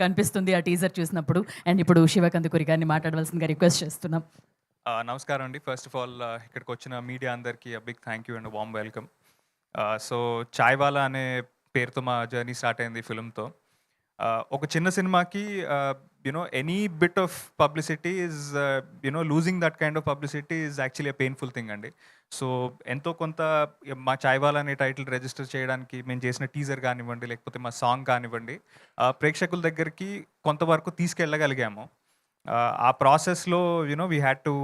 కనిపిస్తుంది ఆ టీజర్ చూసినప్పుడు. అండ్ ఇప్పుడు శివకందుకూరి గారిని మాట్లాడవలసిందిగా రిక్వెస్ట్ చేస్తున్నాం. నమస్కారం అండి. ఫస్ట్ ఆఫ్ ఆల్ ఇక్కడికొచ్చిన మీడియా అందరికీ big thank you and warm welcome. So 'Chaiwala' అనే పేరుతో మా జర్నీ స్టార్ట్ అయింది ఈ ఫిల్మ్‌తో. ఒక చిన్న సినిమాకి any bit of publicity is losing that kind of publicity is actually a painful thing అండి. సో ఎంతో కొంత మా 'చాయ్‌వాలా' అనే టైటిల్ రిజిస్టర్ చేయడానికి మేము చేసిన టీజర్ కానివ్వండి, లేకపోతే మా సాంగ్ కానివ్వండి, ప్రేక్షకుల దగ్గరికి కొంతవరకు తీసుకెళ్ళగలిగాము. ఆ ప్రాసెస్‌లో we had to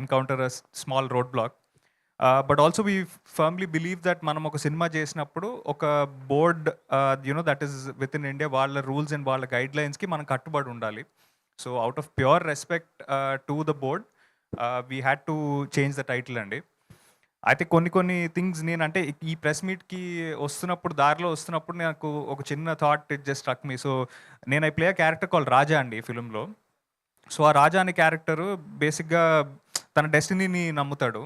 encounter a small road block. But also we firmly believe that మనం ఒక సినిమా చేసినప్పుడు ఒక board that is within India వాళ్ళ రూల్స్ అండ్ వాళ్ళ గైడ్‌లైన్స్‌కి మనం కట్టుబడి ఉండాలి. So out of pure respect to the board we had to change the title అండి. అయితే కొన్ని కొన్ని థింగ్స్ నేనంటే ఈ ప్రెస్ మీట్‌కి దారిలో వస్తున్నప్పుడు నాకు ఒక చిన్న thought it just struck me. So నేను I play a character called Raja అండి ఈ ఫిల్మ్‌లో. సో ఆ రాజా అనే క్యారెక్టరు బేసిక్‌గా తన డెస్టినీని నమ్ముతాడు.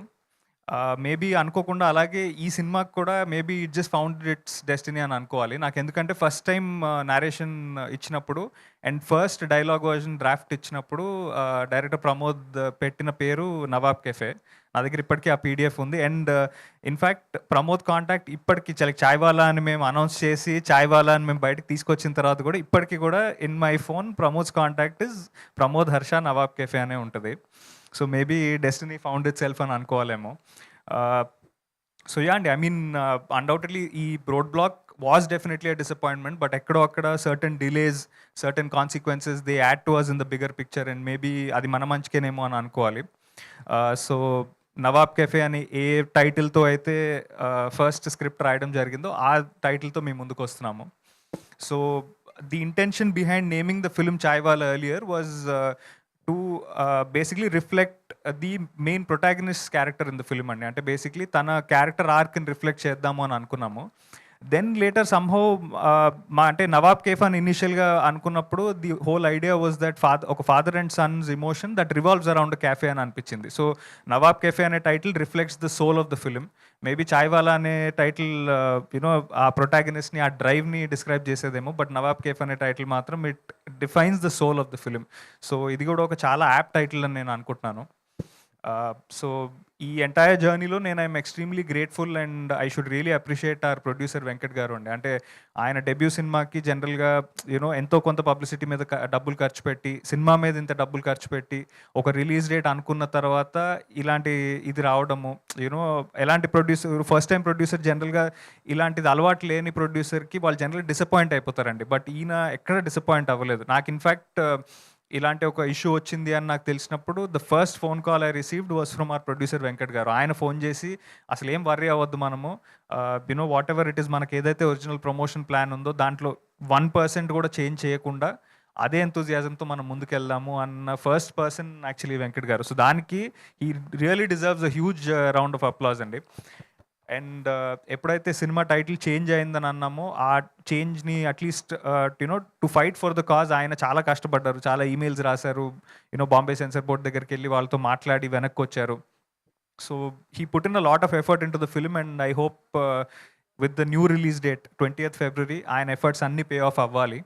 మేబీ అనుకోకుండా అలాగే ఈ సినిమాకి కూడా maybe it just found it's destiny అని అనుకోవాలి. నాకెందుకంటే ఫస్ట్ టైమ్ నేరేషన్ ఇచ్చినప్పుడు and first dialogue version draft ఇచ్చినప్పుడు డైరెక్టర్ ప్రమోద్ పెట్టిన పేరు 'నవాబ్ కెఫే'. నా దగ్గర ఇప్పటికీ ఆ పీడిఎఫ్ ఉంది. అండ్ ఇన్‌ఫాక్ట్ ప్రమోద్ కాంటాక్ట్ ఇప్పటికి 'చాయ్‌వాలా' అని మేము అనౌన్స్ చేసి 'చాయ్‌వాలా' అని మేము బయటకి తీసుకొచ్చిన తర్వాత కూడా ఇప్పటికి కూడా in my phone Pramod's contact is Pramod Harsha Nawab cafe అనే ఉంటది. So maybe destiny found itself అని అనుకోవాలేమో. సో యా అండి, ఐ మీన్ అన్‌డౌటెడ్‌లీ ఈ road block was definitely a disappointment. But ఎక్కడో అక్కడ certain delays, certain consequences they add to us in the bigger picture and maybe అది మన మంచికేనేమో అని అనుకోవాలి. సో 'నవాబ్ కెఫే' అని ఏ టైటిల్‌తో అయితే ఫస్ట్ స్క్రిప్ట్ రాయడం జరిగిందో ఆ టైటిల్‌తో మేము ముందుకొస్తున్నాము. So the intention behind naming the film 'Chaiwala' earlier was to basically reflect the main protagonist character in the film అండి. అంటే బేసిక్‌లీ తన క్యారెక్టర్ ఆర్క్‌ని రిఫ్లెక్ట్ చేద్దాము అని అనుకున్నాము. దెన్ లేటర్ సమ్‌హౌ అంటే 'నవాబ్ కేఫ్' అని ఇనీషియల్‌గా అనుకున్నప్పుడు the whole idea was that ఒక father and sons emotion that revolves around a cafe అని అనిపించింది. సో 'నవాబ్ కేఫే' అనే title reflects the soul of the film. Maybe 'Chaiwala' అనే టైటిల్ ఆ ప్రొటాగనిస్ట్‌ని, ఆ డ్రైవ్‌ని డిస్క్రైబ్ చేసేదేమో. బట్ 'నవాబ్ కేఫ్' అనే టైటిల్ మాత్రం it defines the soul of the film. So ఇది కూడా ఒక చాలా యాప్ట్ టైటిల్ అని నేను అనుకుంటున్నాను. సో ఈ ఎంటైర్ జర్నీలో నేను I'm extremely grateful and I should really appreciate hour producer Venkat గారు అండి. అంటే ఆయన డెబ్యూ సినిమాకి జనరల్గా ఎంతో కొంత పబ్లిసిటీ మీద డబ్బులు ఖర్చు పెట్టి, సినిమా మీద ఇంత డబ్బులు ఖర్చు పెట్టి, ఒక రిలీజ్ డేట్ అనుకున్న తర్వాత ఇలాంటి ఇది రావడము, ఎలాంటి ప్రొడ్యూసర్, ఫస్ట్ టైం ప్రొడ్యూసర్ జనరల్గా ఇలాంటిది అలవాటు లేని ప్రొడ్యూసర్కి వాళ్ళు జనరల్గా డిసప్పాయింట్ అయిపోతారండి. బట్ ఈయన ఎక్కడ డిసప్పాయింట్ అవ్వలేదు. నాకు ఇన్ఫ్యాక్ట్ ఇలాంటి ఒక ఇష్యూ వచ్చింది అని నాకు తెలిసినప్పుడు the first phone call I received was from our producer Venkat గారు. ఆయన ఫోన్ చేసి అసలు ఏం వర్రీ అవ్వద్దు మనము, వాట్ ఎవర్ ఇట్ ఈస్, మనకి ఏదైతే ఒరిజినల్ ప్రమోషన్ ప్లాన్ ఉందో దాంట్లో 1% కూడా చేంజ్ చేయకుండా అదే ఎంతూజియాజంతో మనం ముందుకెళ్దాము అన్న ఫస్ట్ పర్సన్ యాక్చువల్లీ వెంకట్ గారు. సో దానికి he really deserves a huge round of applause అండి. అండ్ ఎప్పుడైతే సినిమా టైటిల్ చేంజ్ అయిందని అన్నామో ఆ చేంజ్ని at least to fight for the cause ఆయన చాలా కష్టపడ్డారు. చాలా ఈమెయిల్స్ రాశారు. బాంబే సెన్సార్ బోర్డ్ దగ్గరికి వెళ్ళి వాళ్ళతో మాట్లాడి వెనక్కి వచ్చారు. So he put in a lot of effort in to the film and I hope with the new release date 20th February ఆయన ఎఫర్ట్స్ అన్నీ పే ఆఫ్ అవ్వాలి.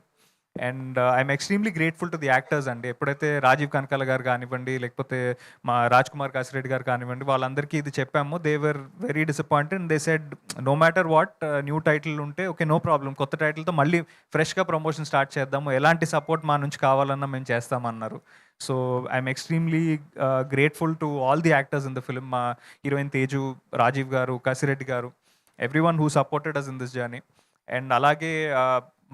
And I'm extremely grateful to the actors అండి. ఎప్పుడైతే రాజీవ్ కనకాల గారు కానివ్వండి, లేకపోతే మా రాజ్ కుమార్ కాసిరెడ్డి గారు కానివ్వండి, వాళ్ళందరికీ ఇది చెప్పాము. They were very disappointed and they said no matter what new title ఉంటే ఓకే, నో ప్రాబ్లం, కొత్త టైటిల్తో మళ్ళీ ఫ్రెష్గా ప్రమోషన్ స్టార్ట్ చేద్దాము, ఎలాంటి సపోర్ట్ మా నుంచి కావాలన్నా మేము చేస్తామన్నారు. So I'm extremely grateful to all the actors in the film. మా హీరోయిన్ తేజు, రాజీవ్ గారు, కాసిరెడ్డి గారు, everyone who supported us in this journey. And అలాగే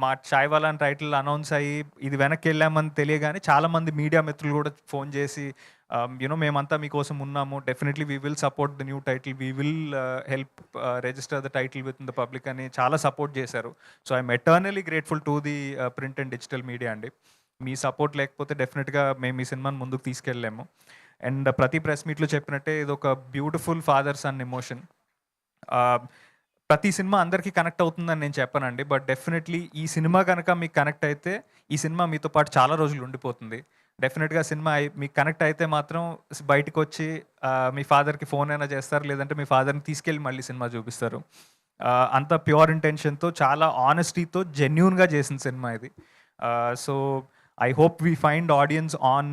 మా 'చాయ్‌వాలా' అని టైటిల్ అనౌన్స్ అయ్యి ఇది వెనక్కి వెళ్ళామని తెలియగానే చాలామంది మీడియా మిత్రులు కూడా ఫోన్ చేసి మేమంతా మీకోసం ఉన్నాము, definitely we will support the new title, we will help register the title with in the public అని చాలా సపోర్ట్ చేశారు. So I'm eternally grateful to the print and digital media అండి. మీ సపోర్ట్ లేకపోతే డెఫినెట్గా మేము ఈ సినిమాని ముందుకు తీసుకెళ్ళలేము. అండ్ ప్రతి ప్రెస్ మీట్లో చెప్పినట్టే ఇది ఒక బ్యూటిఫుల్ ఫాదర్ సన్ ఎమోషన్. ప్రతి సినిమా అందరికీ కనెక్ట్ అవుతుందని నేను చెప్పనండి. బట్ డెఫినెట్లీ ఈ సినిమా కనుక మీకు కనెక్ట్ అయితే ఈ సినిమా మీతో పాటు చాలా రోజులు ఉండిపోతుంది. డెఫినెట్‌గా సినిమా మీకు కనెక్ట్ అయితే మాత్రం బయటికొచ్చి మీ ఫాదర్‌కి ఫోన్ అయినా చేస్తారు. లేదంటే మీ ఫాదర్‌ని తీసుకెళ్ళి మళ్ళీ సినిమా చూపిస్తారు. అంత ప్యూర్ ఇంటెన్షన్‌తో, చాలా ఆనెస్టీతో, జెన్యూన్‌గా చేసిన సినిమా ఇది. So I hope we find audience on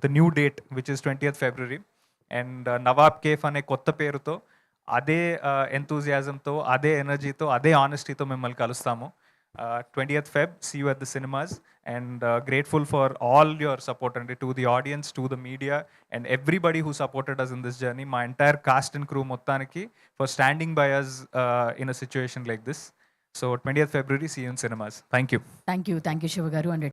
the new date, which is 20th February. And Nawab Cafe అనే కొత్త పేరుతో అదే ఎంతూజియాజంతో అదే ఎనర్జీతో అదే ఆనెస్టీతో మిమ్మల్ని కలుస్తాము. 20th Feb, see you at the cinemas, and grateful for all your support and to the audience, to the media, and everybody who supported us in this journey. My entire cast and crew మొత్తానికి for standing by us in a situation like this. So 20th February, see you in cinemas. Thank you. Thank you Shiva గారు. And